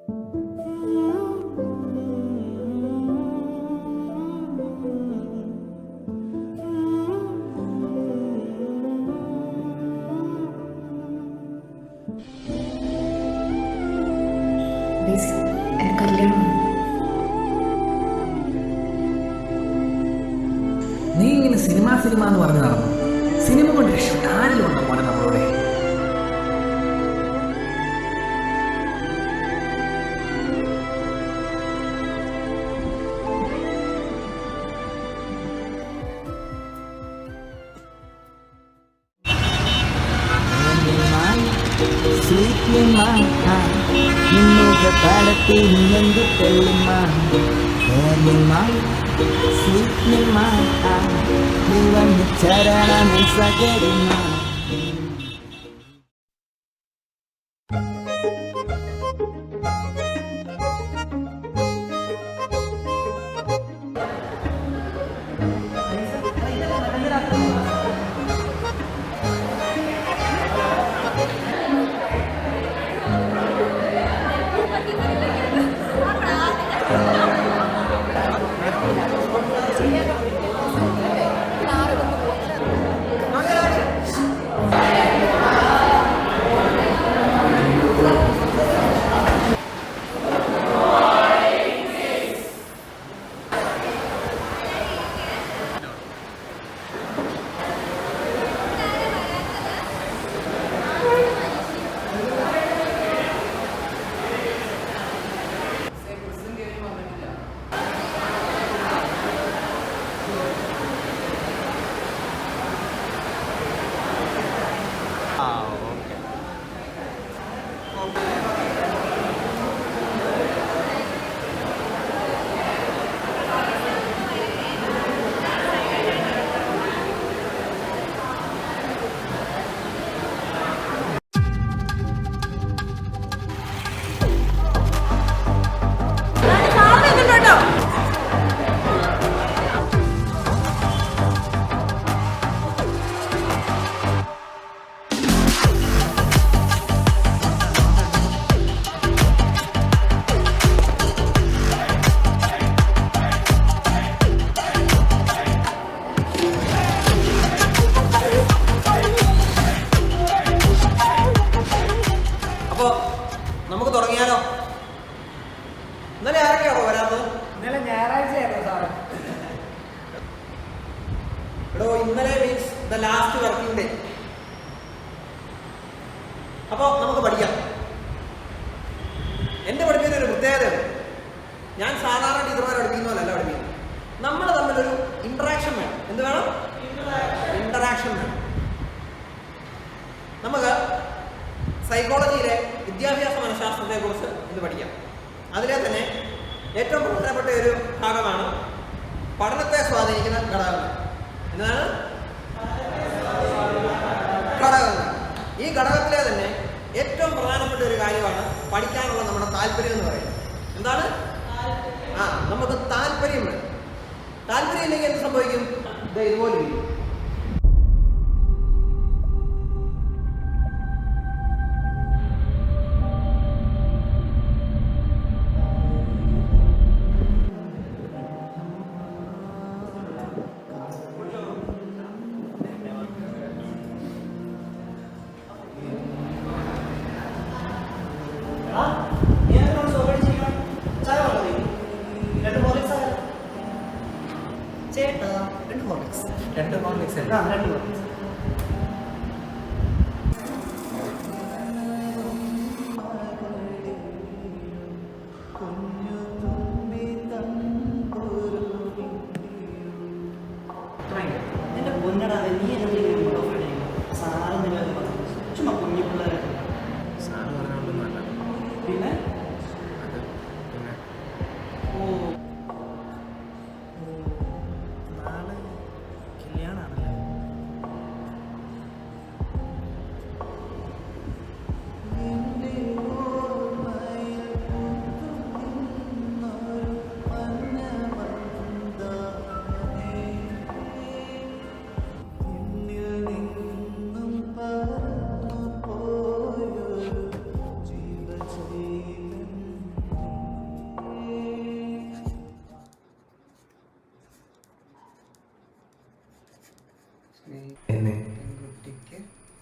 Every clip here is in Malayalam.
നീ ഇങ്ങനെ സിനിമ എന്ന് പറഞ്ഞു നടന്നു. സിനിമ കൊണ്ട് രക്ഷപ്പെട്ട ആരെങ്കിലും ഉണ്ടോ മോനെ നമ്മളോടെ? അപ്പോ നമുക്ക് തുടങ്ങിയാലോ? ഇന്നലെ ആരൊക്കെയാണോ വരാത്തത്? ഇന്നലെ ഞായറാഴ്ചയായിരുന്നു സാറ്. എടോ, ഇന്നലെ means the last working day. അപ്പോ നമുക്ക് പഠിക്കാം. എന്റെ പഠിപ്പിക്കുന്ന ഒരു പ്രത്യേകതയാണ്, ഞാൻ സാധാരണ ടീച്ചർമാരെ പഠിപ്പിക്കുന്നതല്ല പഠിപ്പിക്കുന്നത്. നമ്മൾ തമ്മിലൊരു ഇന്ററാക്ഷൻ വേണം. എന്ത് വേണം? ഇന്ററാക്ഷൻ വേണം. നമുക്ക് സൈക്കോളജിയിലെ വിദ്യാഭ്യാസ മനഃശാസ്ത്രത്തെ കുറിച്ച് ഇത് പഠിക്കാം. അതിലെ തന്നെ ഏറ്റവും പ്രധാനപ്പെട്ട ഒരു ഭാഗമാണ് പഠനത്തെ സ്വാധീനിക്കുന്ന ഘടകങ്ങൾ. എന്താണ്? ഘടകങ്ങൾ. ഈ ഘടകത്തിലെ തന്നെ ഏറ്റവും പ്രധാനപ്പെട്ട ഒരു കാര്യമാണ് പഠിക്കാനുള്ള നമ്മുടെ താല്പര്യം എന്ന് പറയുന്നത്. എന്താണ്? നമുക്ക് താല്പര്യം വേണം. താല്പര്യം ഇല്ലെങ്കിൽ എന്ത് സംഭവിക്കും? ഇതുപോലെ ഇരിക്കും.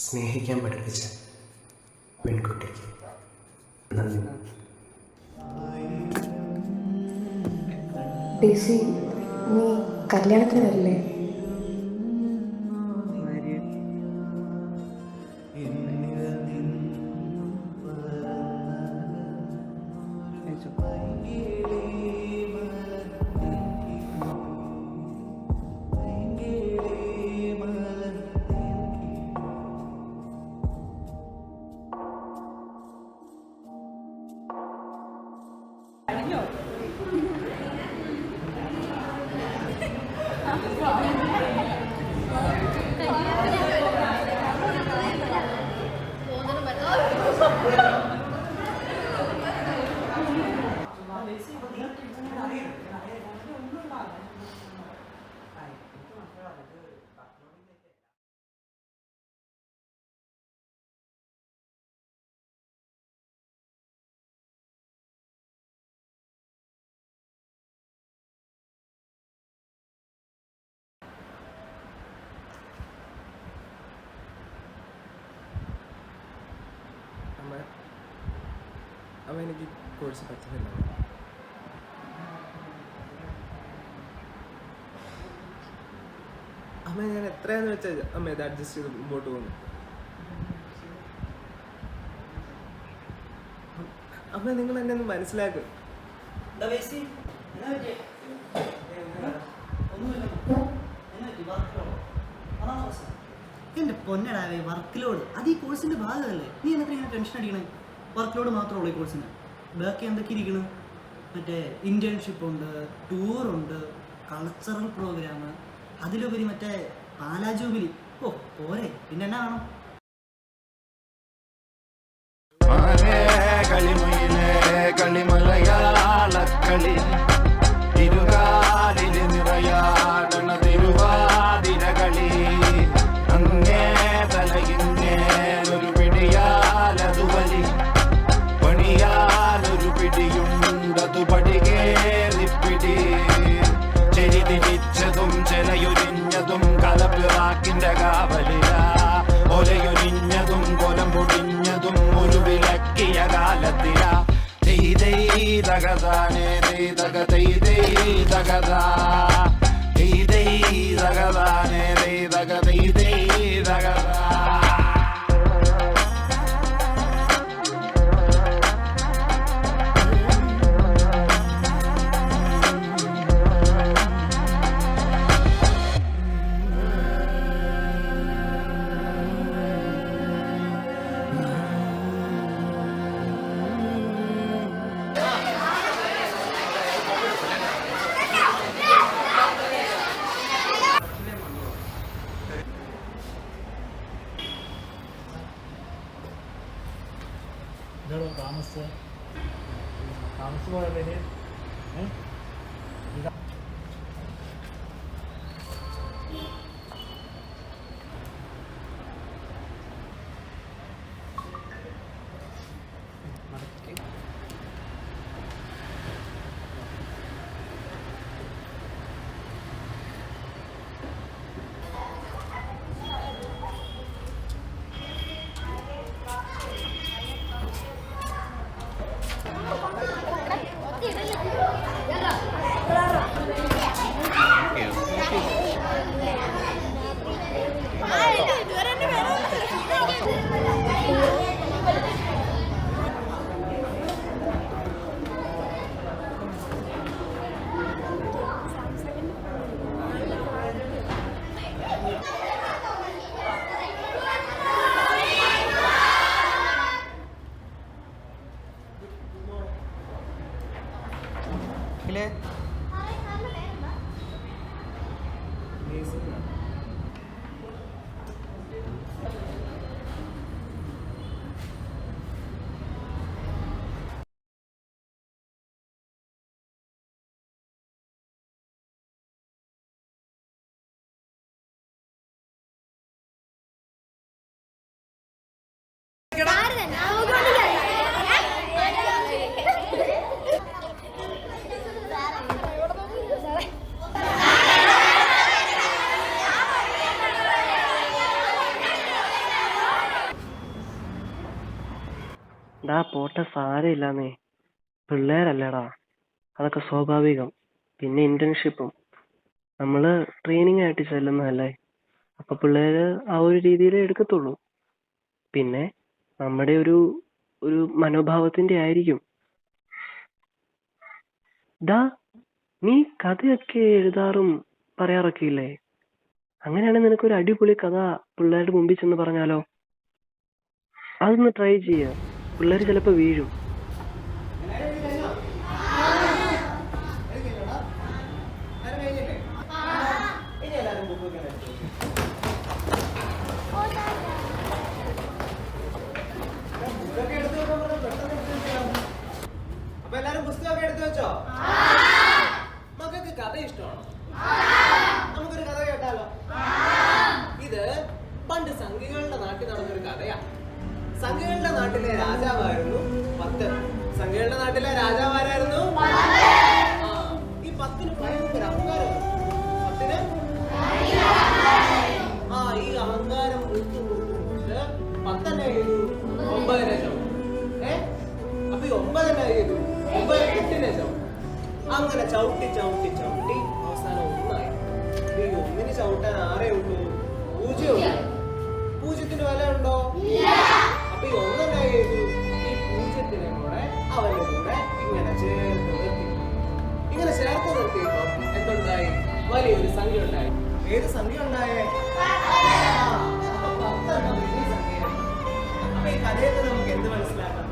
സ്നേഹിക്കാൻ പഠിപ്പിച്ച പെൺകുട്ടിക്ക് നന്ദി. ഡേസി, നീ കല്യാണത്തിന് വരില്ലേ? അമ്മ എനിക്ക് കോഴ്സ് പറ്റുന്നില്ല. അമ്മ ഞാൻ എത്രയാന്ന് വെച്ചാൽ അമ്മ ഇത് അഡ്ജസ്റ്റ് ചെയ്ത് മുമ്പോട്ട് പോകുന്നു. അമ്മ നിങ്ങൾ എന്നെ ഒന്ന് മനസ്സിലാക്കും. എന്റെ പൊന്നടാവേ, വർക്ക് ലോഡ് അത് ഈ കോഴ്സിന്റെ ഭാഗമല്ലേ. നീ എന്നിട്ട് ഇങ്ങനെ ടെൻഷൻ അടിക്കണേ? വർക്ക് ലോഡ് മാത്രമേ ഉള്ളൂ ഈ കോഴ്സിന്. ബാക്കി എന്തൊക്കെ ഇരിക്കണം? മറ്റേ ഇന്റേൺഷിപ്പ് ഉണ്ട്, ടൂറുണ്ട്, കൾച്ചറൽ പ്രോഗ്രാം, അതിലുപരി മറ്റേ പാലാ ജൂബിലി. ഓ പോരെ, പിന്നെ എന്നാ വേണം? കളിമലയാളക്കളി തിരുകാലില് നിറയാടണ തിരുവാതിരകളി അങ്ങേ തലയിന്നേലൊരു പിടിയാലതു വലി പണിയാലൊരു പിടിയുണ്ടതു പടികേറിപ്പിടി ചെരി തിരിച്ചതും ചെലയൊരിഞ്ഞതും കലപ്പിറാക്കിന്റെ കാവലില ഒലയൊരിഞ്ഞതും കൊലം പൊടിഞ്ഞതും ഒരു വിലക്കിയ കാലത്തില തകതാനേ തക തകതാ തകതാനേ തക തകതാ. താമസിച്ച് പോയല്ലേ? പോട്ടെ, സാരമില്ലാന്നേ. പിള്ളേരല്ലേടാ, അതൊക്കെ സ്വാഭാവികം. പിന്നെ ഇന്റേൺഷിപ്പും നമ്മള് ട്രെയിനിങ് ആയിട്ട് ചെല്ലുന്നതല്ലേ, അപ്പൊ പിള്ളേര് ആ ഒരു രീതിയിലേ എടുക്കത്തുള്ളൂ. പിന്നെ നമ്മുടെ ഒരു മനോഭാവത്തിന്റെ ആയിരിക്കും. ദാ, നീ കഥയൊക്കെ എഴുതാറും പറയാറൊക്കെ ഇല്ലേ? അങ്ങനെയാണെങ്കിൽ നിനക്കൊരു അടിപൊളി കഥ പിള്ളേരുടെ മുമ്പിൽ ചെന്ന് പറഞ്ഞാലോ? അതൊന്ന് ട്രൈ ചെയ്യുക, പിള്ളേർ ചിലപ്പോൾ വീഴും. അപ്പൊ എല്ലാരും പുസ്തകമൊക്കെ എടുത്തു വെച്ചോ? മക്കൾക്ക് കഥ ഇഷ്ടമാണോ? നമുക്കൊരു കഥ കേട്ടാലോ? ഇത് പണ്ട് സംഘികളുടെ നാട്ടിൽ നടന്നൊരു കഥയാ. സംഘികളുടെ നാട്ടിലെ രാജാവായിരുന്നു പത്ത്. സംഘികളുടെ നാട്ടിലെ രാജാവാരായിരുന്നു ഈ പത്തിന് ഭയങ്കര അഹങ്കാരം. പത്തിന് ഈ അഹങ്കാരം മുഴുത്ത് പത്തന്നെ ചെയ്തു 9 ലക്ഷം. അപ്പൊ ഈ 9 ചെയ്തു 9 ലക്ഷം. അങ്ങനെ ചവിട്ടി അവസാനം 1 ഈ 1 ചവിട്ടാൻ ആരേ ഉള്ളൂ? 0. 0ത്തിന് വില ഉണ്ടോ? അപ്പൊ ഈ 1 ചെയ്തു ഈ 0ത്തിനെ കൂടെ അവന്റെ കൂടെ ഇങ്ങനെ ചേർത്ത് നിർത്തിയപ്പോ എന്തുണ്ടായി? വലിയൊരു സംഖ്യ ഉണ്ടായി. ഏത് സംഖ്യ ഉണ്ടായേ? അപ്പൊ ഈ കഥയൊക്കെ നമുക്ക് എന്ത് മനസ്സിലാക്കാം?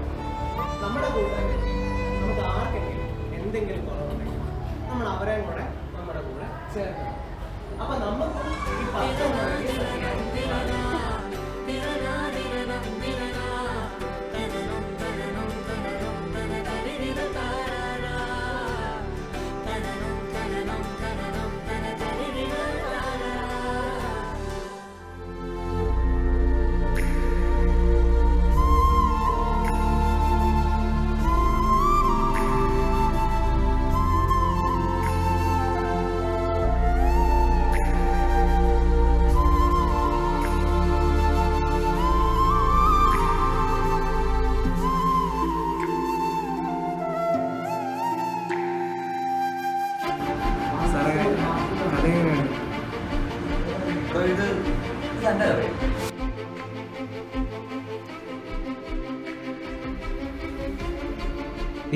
നമ്മുടെ കൂടെ നമുക്ക് ആർക്കെങ്കിലും എന്തെങ്കിലും കുറവുണ്ടെങ്കിൽ നമ്മൾ അവരെയും കൂടെ നമ്മുടെ കൂടെ ചേർക്കണം. അപ്പൊ നമുക്ക് ഈ 10 വലിയ സംഖ്യ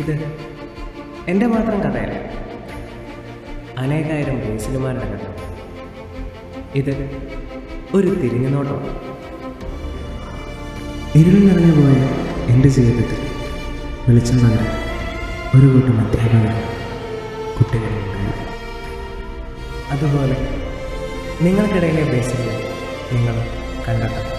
ഇത് എൻ്റെ മാത്രം കഥയല്ല, അനേകായിരം ബേസിലുമാരുടെ കഥ. ഇത് ഒരു തിരിഞ്ഞുനോട്ടമാണ്. ഇരുളിൽ നിറഞ്ഞു പോയ എൻ്റെ ജീവിതത്തിൽ വെളിച്ചം നൽകി ഒരു കൂട്ടം അധ്യാപകർ കുട്ടികളുണ്ടായി. അതുപോലെ നിങ്ങൾക്കിടയിലെ ബേസിൽ നിങ്ങൾ കണ്ടെത്തണം.